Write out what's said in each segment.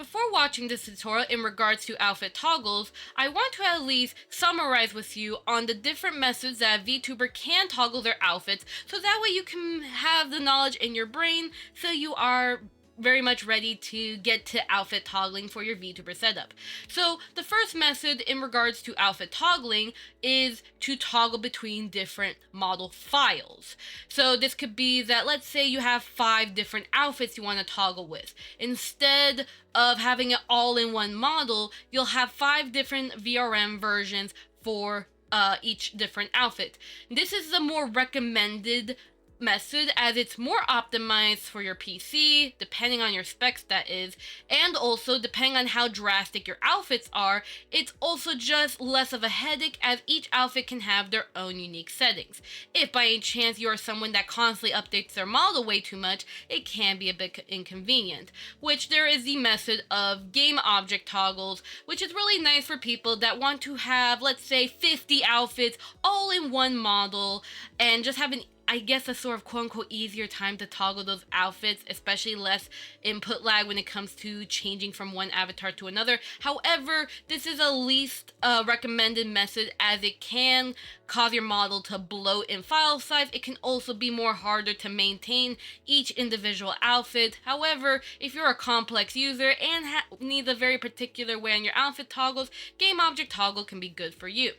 before watching this tutorial in regards to outfit toggles, I want to at least summarize with you on the different methods that VTuber can toggle their outfits, so that way you can have the knowledge in your brain so you are very much ready to get to outfit toggling for your VTuber setup. So the first method in regards to outfit toggling is to toggle between different model files. So this could be that, let's say you have 5 different outfits you want to toggle with. Instead of having it all in one model, you'll have 5 different VRM versions for each different outfit. This is the more recommended method, as it's more optimized for your PC, depending on your specs that is, and also depending on how drastic your outfits are, it's also just less of a headache, as each outfit can have their own unique settings. If by any chance you are someone that constantly updates their model way too much, it can be a bit inconvenient, which there is the method of game object toggles, which is really nice for people that want to have, let's say, 50 outfits all in one model and just have a sort of quote-unquote easier time to toggle those outfits, especially less input lag when it comes to changing from one avatar to another. However, this is a least recommended method, as it can cause your model to bloat in file size. It can also be more harder to maintain each individual outfit. However, if you're a complex user and need a very particular way on your outfit toggles, game object toggle can be good for you.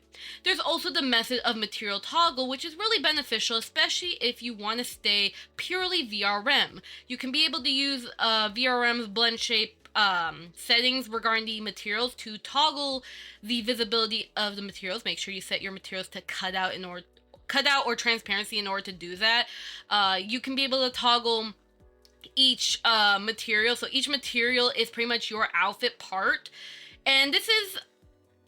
There's also the method of material toggle, which is really beneficial, especially if you want to stay purely VRM. You can be able to use VRM's blend shape settings regarding the materials to toggle the visibility of the materials. Make sure you set your materials to cut out or transparency in order to do that. You can be able to toggle each material. So each material is pretty much your outfit part. And this is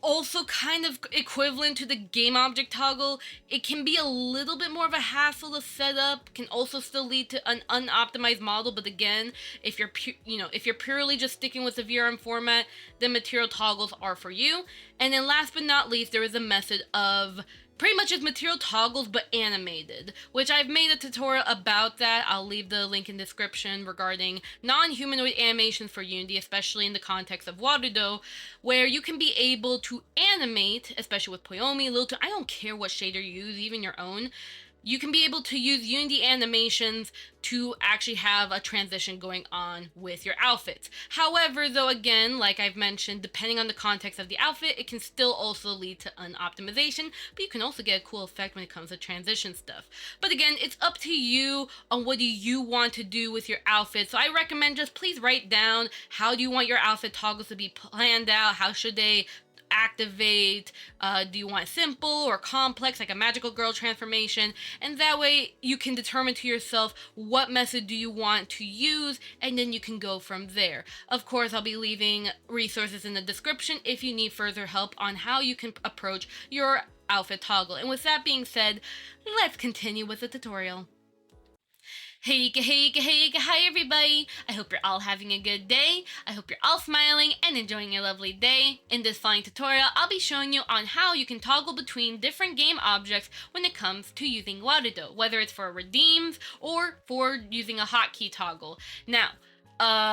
also kind of equivalent to the game object toggle. It can be a little bit more of a hassle to set up, can also still lead to an unoptimized model, but again, if you're purely just sticking with the VRM format, then material toggles are for you. And then last but not least, there is a method of pretty much just material toggles but animated, which I've made a tutorial about that. I'll leave the link in the description regarding non-humanoid animations for Unity, especially in the context of Warudo, where you can be able to animate, especially with Poyomi, Lilton, I don't care what shader you use, even your own. You can be able to use Unity animations to actually have a transition going on with your outfits. However, though, again, like I've mentioned, depending on the context of the outfit, it can still also lead to unoptimization, but you can also get a cool effect when it comes to transition stuff. But again, it's up to you on what do you want to do with your outfit. So I recommend just please write down how do you want your outfit toggles to be planned out, how should they activate, do you want simple or complex, like a magical girl transformation, and that way you can determine to yourself what method do you want to use, and then you can go from there. Of course, I'll be leaving resources in the description if you need further help on how you can approach your outfit toggle. And with that being said, let's continue with the tutorial. Hey hi everybody! I hope you're all having a good day. I hope you're all smiling and enjoying your lovely day. In this following tutorial, I'll be showing you on how you can toggle between different game objects when it comes to using Warudo, whether it's for redeems or for using a hotkey toggle. Now,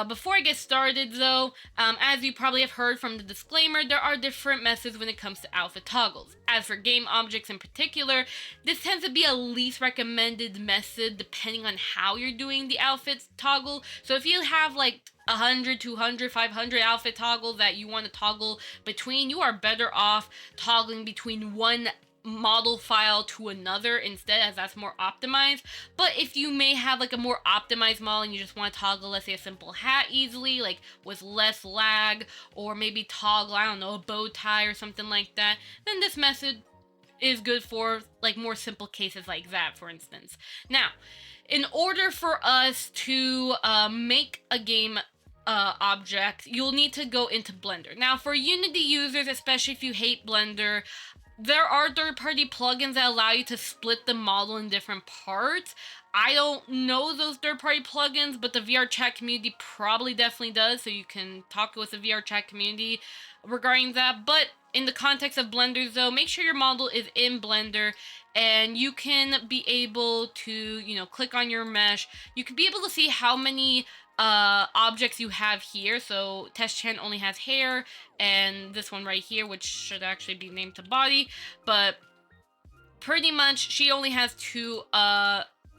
before I get started though, as you probably have heard from the disclaimer, there are different methods when it comes to outfit toggles. As for game objects in particular, this tends to be a least recommended method depending on how you're doing the outfit toggle. So if you have like 100, 200, 500 outfit toggles that you want to toggle between, you are better off toggling between one model file to another instead, as that's more optimized. But if you may have like a more optimized model and you just want to toggle, let's say, a simple hat easily, like with less lag, or maybe toggle, I don't know, a bow tie or something like that, then this method is good for like more simple cases like that, for instance. Now, in order for us to make a game object, you'll need to go into Blender. Now, for Unity users, especially if you hate Blender, there are third-party plugins that allow you to split the model in different parts. I don't know those third-party plugins, but the VR chat community probably definitely does, so you can talk with the VR chat community regarding that. But in the context of Blender, though, make sure your model is in Blender, and you can be able to, click on your mesh. You can be able to see how many objects you have here. So Test-chan only has hair, and this one right here, which should actually be named to body, but pretty much she only has 2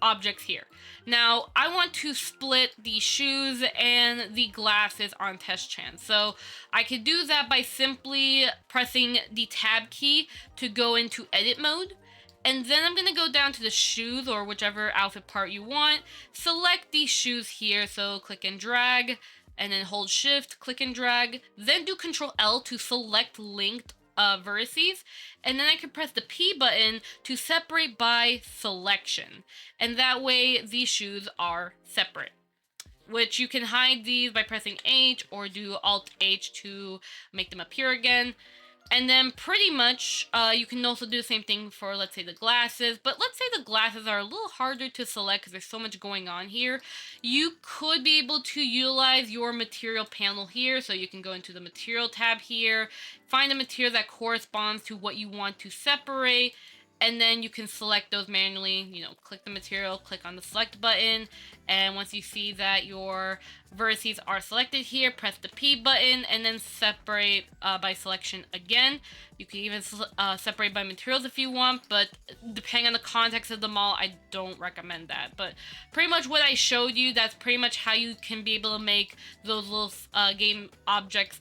objects here. Now, I want to split the shoes and the glasses on Test-chan. So I could do that by simply pressing the tab key to go into edit mode. And then I'm going to go down to the shoes or whichever outfit part you want. Select these shoes here. So click and drag, and then hold shift, click and drag. Then do Control L to select linked vertices, and then I can press the P button to separate by selection, and that way these shoes are separate, which you can hide these by pressing H or do Alt H to make them appear again. And then pretty much you can also do the same thing for, let's say, the glasses. But let's say the glasses are a little harder to select because there's so much going on here. You could be able to utilize your material panel here. So you can go into the material tab here, find a material that corresponds to what you want to separate, and then you can select those manually. You know, click the material, click on the select button, and once you see that your vertices are selected here, press the P button and then separate by selection again. You can even separate by materials if you want, but depending on the context of the model, I don't recommend that. But pretty much what I showed you, that's pretty much how you can be able to make those little game objects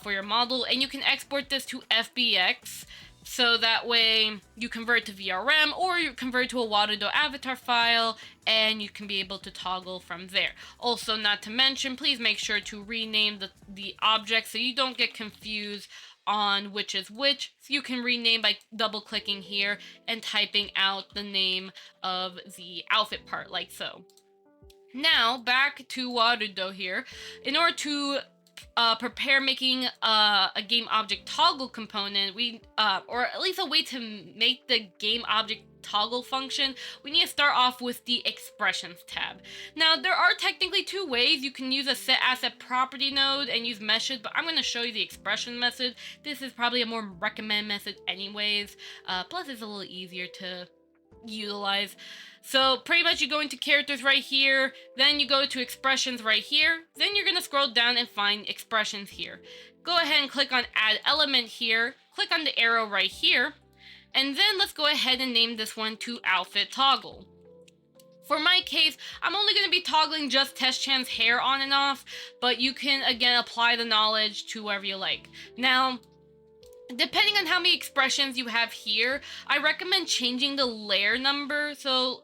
for your model, and you can export this to FBX. So that way you convert to VRM or you convert to a Warudo avatar file, and you can be able to toggle from there. Also, not to mention, please make sure to rename the objects so you don't get confused on which is which. So you can rename by double clicking here and typing out the name of the outfit part like so. Now back to Warudo here. In order to prepare making a game object toggle component, or at least a way to make the game object toggle function, we need to start off with the expressions tab. Now, there are technically 2 ways. You can use a set asset property node and use meshes, but I'm going to show you the expression method. This is probably a more recommended method anyways, plus it's a little easier to utilize. So pretty much you go into characters right here, then you go to expressions right here, then you're going to scroll down and find expressions here. Go ahead and click on add element here, click on the arrow right here, and then let's go ahead and name this one to outfit toggle. For my case, I'm only going to be toggling just Test-chan's hair on and off, but you can again apply the knowledge to wherever you like. Now, depending on how many expressions you have here, I recommend changing the layer number. So,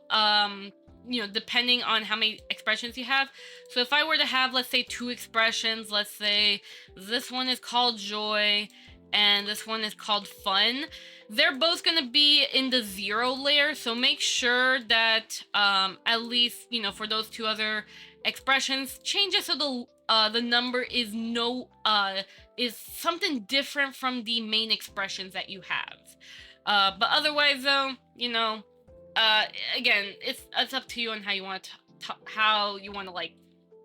you know, depending on how many expressions you have. So if I were to have, let's say, 2 expressions, let's say this one is called joy and this one is called fun, they're both going to be in the 0 layer. So make sure that at least, you know, for those 2 other expressions, change it so the number is is something different from the main expressions that you have. But otherwise, though, you know, again, it's up to you on how you want to like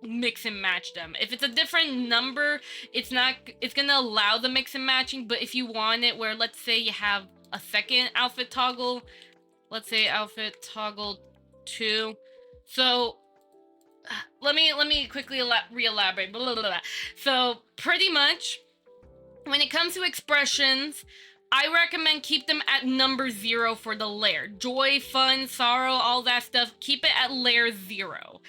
mix and match them. If it's a different number, it's gonna allow the mix and matching. But if you want it where, let's say you have a second outfit toggle, let's say outfit toggle 2, so let me quickly re-elaborate. So pretty much, when it comes to expressions, I recommend keep them at number 0 for the layer. Joy, fun, sorrow, all that stuff, keep it at layer 0.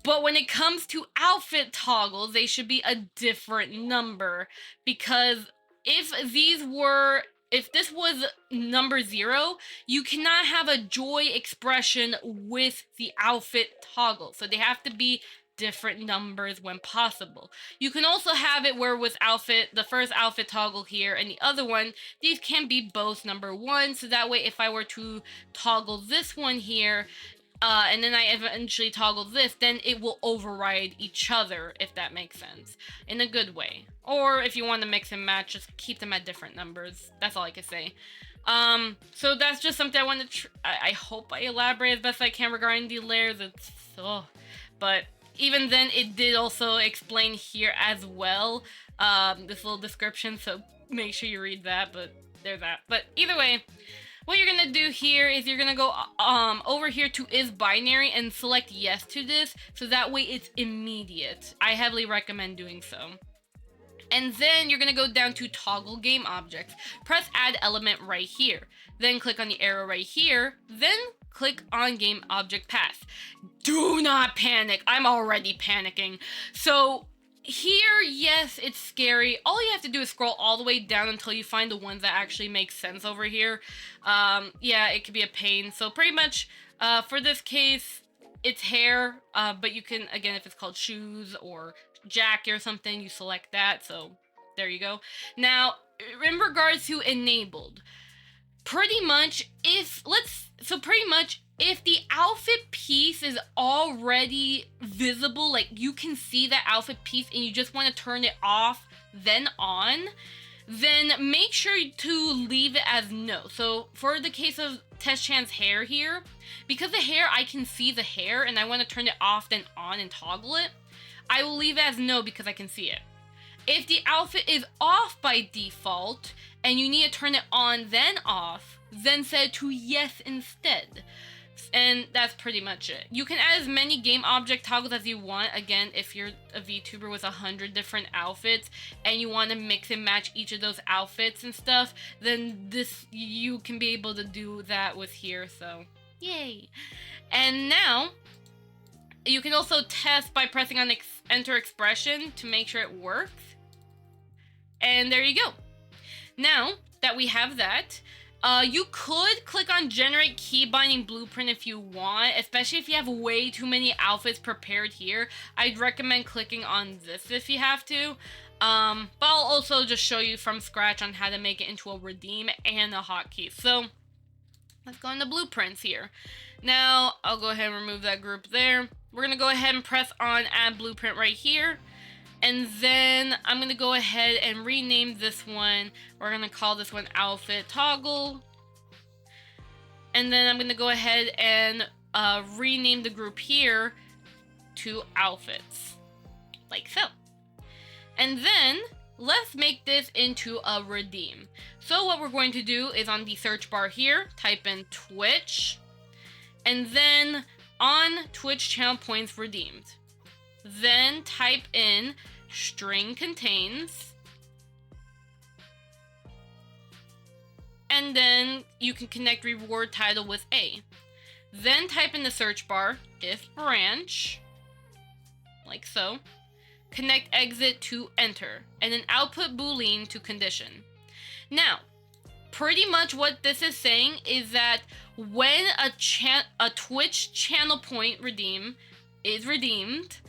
But when it comes to outfit toggles, they should be a different number, because if this was number 0, you cannot have a joy expression with the outfit toggle. So they have to be different numbers when possible. You can also have it where with the first outfit toggle here and the other one, these can be both number 1. So that way, if I were to toggle this one here, and then I eventually toggle this, then it will override each other, if that makes sense, in a good way. Or if you want to mix and match, just keep them at different numbers. That's all I can say. So that's just something I want to I hope I elaborate as best I can regarding the layers. But even then, it did also explain here as well, this little description, so make sure you read that, but there's that. But either way, what you're gonna do here is you're gonna go over here to is binary and select yes to this, so that way it's immediate. I heavily recommend doing so. And then you're gonna go down to toggle game objects. Press add element right here. Then click on the arrow right here. Then click on game object path. Do not panic. I'm already panicking. So here, yes, it's scary. All you have to do is scroll all the way down until you find the ones that actually make sense over here. Yeah, it could be a pain. So pretty much, for this case, it's hair, but you can, again, if it's called shoes or jacket or something, you select that. So there you go. Now, in regards to enabled, pretty much if the outfit piece is already visible, like you can see that outfit piece and you just want to turn it off then on, then make sure to leave it as no. So for the case of Test Chan's hair here, because the hair, I can see the hair and I want to turn it off then on and toggle it, I will leave it as no because I can see it. If the outfit is off by default and you need to turn it on then off, then set it to yes instead. And that's pretty much it. You can add as many game object toggles as you want. Again, if you're a VTuber with 100 different outfits and you want to mix and match each of those outfits and stuff, then you can be able to do that with here. So, yay. And now, you can also test by pressing on enter expression to make sure it works. And there you go. Now that we have that, you could click on generate key binding blueprint if you want, especially if you have way too many outfits prepared here. I'd recommend clicking on this if you have to. But I'll also just show you from scratch on how to make it into a redeem and a hotkey. So let's go into blueprints here. Now I'll go ahead and remove that group there. We're gonna go ahead and press on add blueprint right here. And then I'm going to go ahead and rename this one. We're going to call this one outfit toggle. And then I'm going to go ahead and rename the group here to outfits. Like so. And then let's make this into a redeem. So what we're going to do is on the search bar here, type in Twitch. And then on Twitch channel points redeemed. Then type in string contains, and then you can connect reward title with A. Then type in the search bar if branch, like so, connect exit to enter, and then output boolean to condition. Now, pretty much what this is saying is that when a Twitch channel point redeem is redeemed,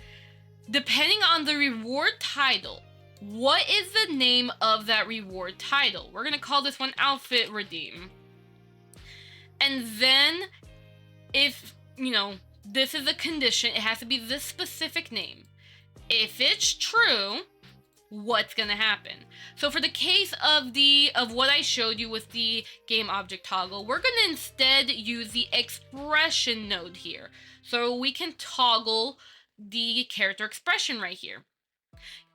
depending on the reward title, what is the name of that reward title? We're going to call this one outfit redeem. And then if, this is a condition, it has to be this specific name. If it's true, what's going to happen? So for the case of what I showed you with the game object toggle, we're going to instead use the expression node here. So we can toggle the character expression right here.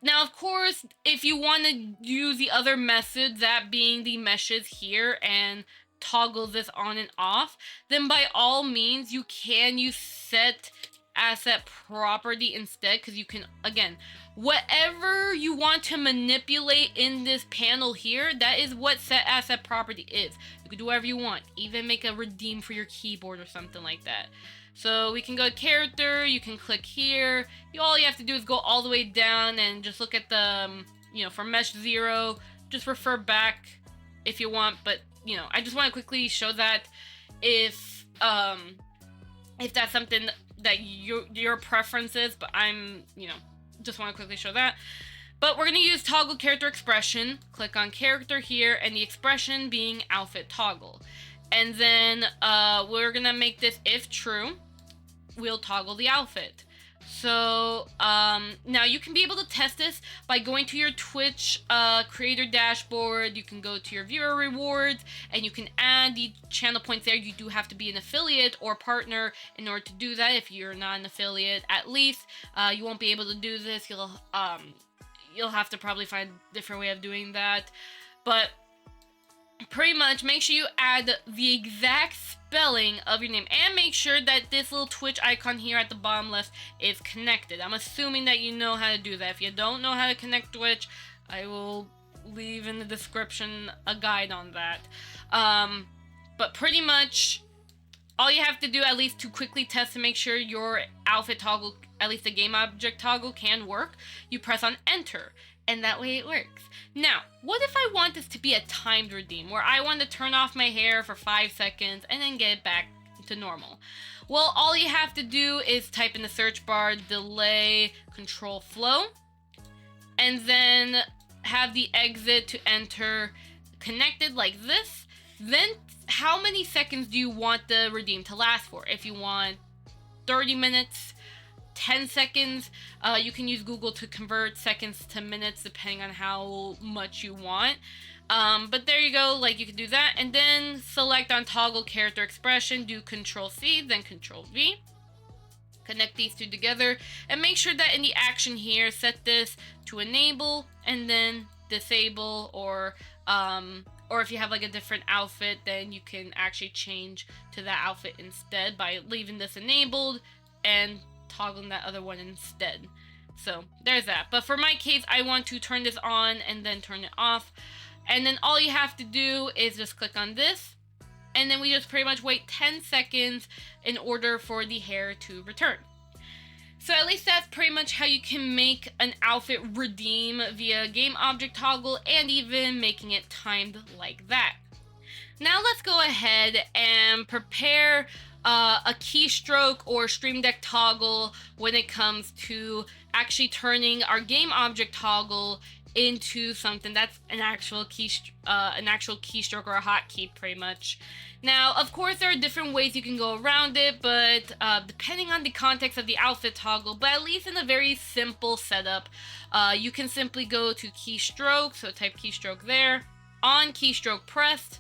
Now, of course, if you want to use the other method, that being the meshes here, and toggle this on and off, then by all means, you can use set asset property instead, because you can, again, whatever you want to manipulate in this panel here, that is what set asset property is. You can do whatever you want, even make a redeem for your keyboard or something like that. So we can go to character, you can click here. All you have to do is go all the way down and just look at the, for mesh 0, just refer back if you want. But, I just want to quickly show that if that's something that your preference is, but I'm, just want to quickly show that. But we're going to use toggle character expression. Click on character here, and the expression being outfit toggle. And then we're going to make this if true. We'll toggle the outfit. So now you can be able to test this by going to your Twitch creator dashboard. You can go to your viewer rewards and you can add the channel points there. You do have to be an affiliate or partner in order to do that. If you're not an affiliate, at least you won't be able to do this. You'll have to probably find a different way of doing that. But pretty much make sure you add the exact spelling of your name, and make sure that this little Twitch icon here at the bottom left is connected. I'm assuming that you know how to do that. If you don't know how to connect Twitch, I will leave in the description a guide on that. But pretty much all you have to do, at least to quickly test to make sure your outfit toggle, at least the game object toggle, can work, you press on enter, and that way it works. Now, what if I want this to be a timed redeem, where I want to turn off my hair for 5 seconds and then get it back to normal? Well, all you have to do is type in the search bar delay control flow, and then have the exit to enter connected like this. Then how many seconds do you want the redeem to last for? If you want 30 minutes, 10 seconds, you can use Google to convert seconds to minutes depending on how much you want. But there you go, like you can do that, and then select on toggle character expression, do Control C, then Control V. Connect these two together, and make sure that in the action here, set this to enable, and then disable, or if you have like a different outfit, then you can actually change to that outfit instead by leaving this enabled and toggling that other one instead. So there's that. But for my case, I want to turn this on and then turn it off. And then all you have to do is just click on this, and then we just pretty much wait 10 seconds in order for the hair to return. So at least that's pretty much how you can make an outfit redeem via game object toggle, and even making it timed like that. Now let's go ahead and prepare a keystroke or Stream Deck toggle when it comes to actually turning our game object toggle into something that's an actual keystroke or a hotkey, pretty much. Now, of course, there are different ways you can go around it, but depending on the context of the outfit toggle, but at least in a very simple setup, you can simply go to keystroke, so type keystroke there, on keystroke pressed,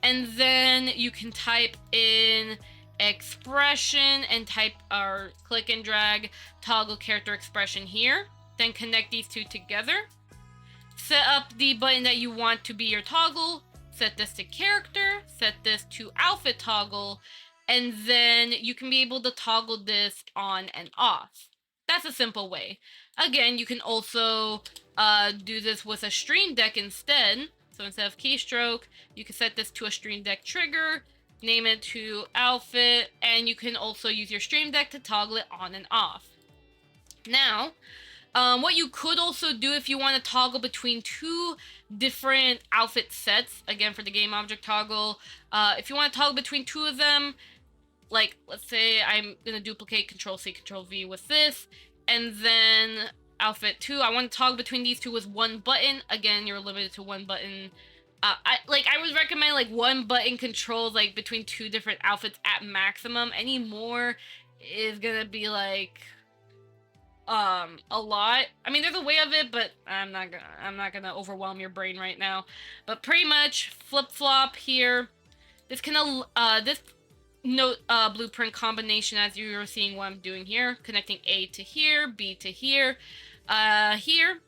and then you can type in expression and type or click and drag toggle character expression here, then connect these two together. Set up the button that you want to be your toggle, set this to character, set this to outfit toggle, and then you can be able to toggle this on and off. That's a simple way. Again, you can also do this with a Stream Deck instead. So instead of keystroke, you can set this to a Stream Deck trigger, name it to outfit, and you can also use your Stream Deck to toggle it on and off. Now, what you could also do if you want to toggle between two different outfit sets, again for the game object toggle, if you want to toggle between two of them, like let's say I'm going to duplicate Control C, Control V with this, and then outfit 2, I want to toggle between these two with one button. Again, you're limited to one button. I would recommend like one button controls like between two different outfits at maximum. Any more is gonna be like a lot. I mean, there's a way of it, but I'm not gonna overwhelm your brain right now. But pretty much flip flop here. This this note blueprint combination, as you are seeing what I'm doing here, connecting A to here, B to here, here.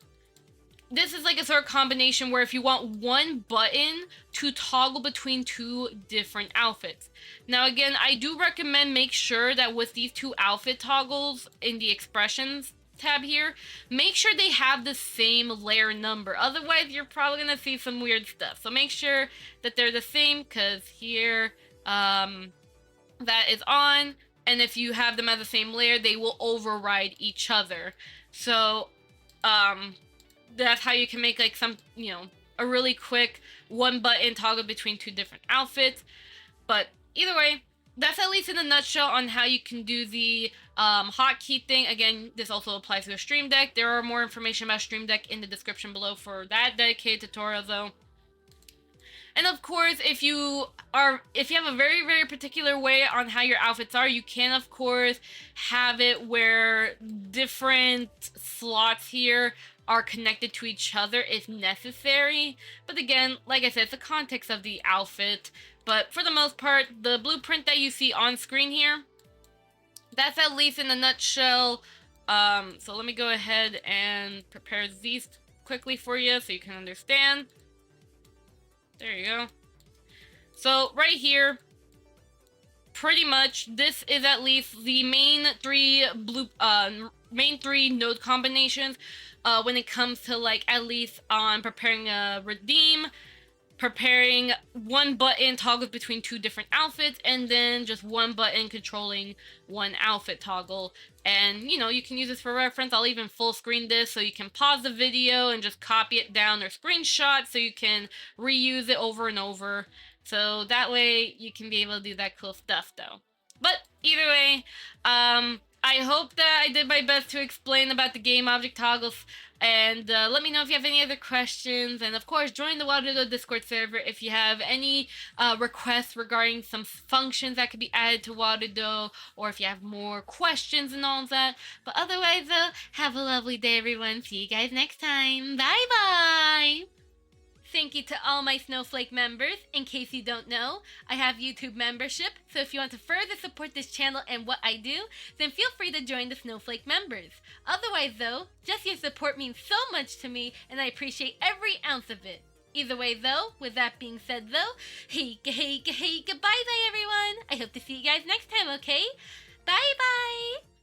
This is like a sort of combination where if you want one button to toggle between two different outfits. Now again, I do recommend make sure that with these two outfit toggles in the expressions tab here, make sure they have the same layer number. Otherwise, you're probably going to see some weird stuff. So make sure that they're the same, because here that is on, and if you have them as the same layer, they will override each other. So that's how you can make like some, you know, a really quick one button toggle between two different outfits. But either way, that's at least in a nutshell on how you can do the hotkey thing. Again, this also applies to a Stream Deck. There are more information about Stream Deck in the description below for that dedicated tutorial though. And of course, if you have a very, very particular way on how your outfits are, you can of course have it where different slots here are connected to each other if necessary. But again, like I said, it's the context of the outfit. But for the most part, the blueprint that you see on screen here, that's at least in a nutshell. So let me go ahead and prepare these quickly for you so you can understand. There you go. So right here, pretty much this is at least the main three node combinations when it comes to like at least on preparing a redeem, preparing one button toggles between two different outfits, and then just one button controlling one outfit toggle. And you know, you can use this for reference. I'll even full screen this so you can pause the video and just copy it down or screenshot so you can reuse it over and over. So that way you can be able to do that cool stuff though. But either way, I hope that I did my best to explain about the game object toggles, and let me know if you have any other questions. And of course, join the Warudo Discord server if you have any requests regarding some functions that could be added to Warudo, or if you have more questions and all that. But otherwise, though, have a lovely day, everyone. See you guys next time. Bye bye! Thank you to all my Snowflake members. In case you don't know, I have YouTube membership, so if you want to further support this channel and what I do, then feel free to join the Snowflake members. Otherwise though, just your support means so much to me, and I appreciate every ounce of it. Either way though, with that being said though, hey, goodbye everyone! I hope to see you guys next time, okay? Bye bye!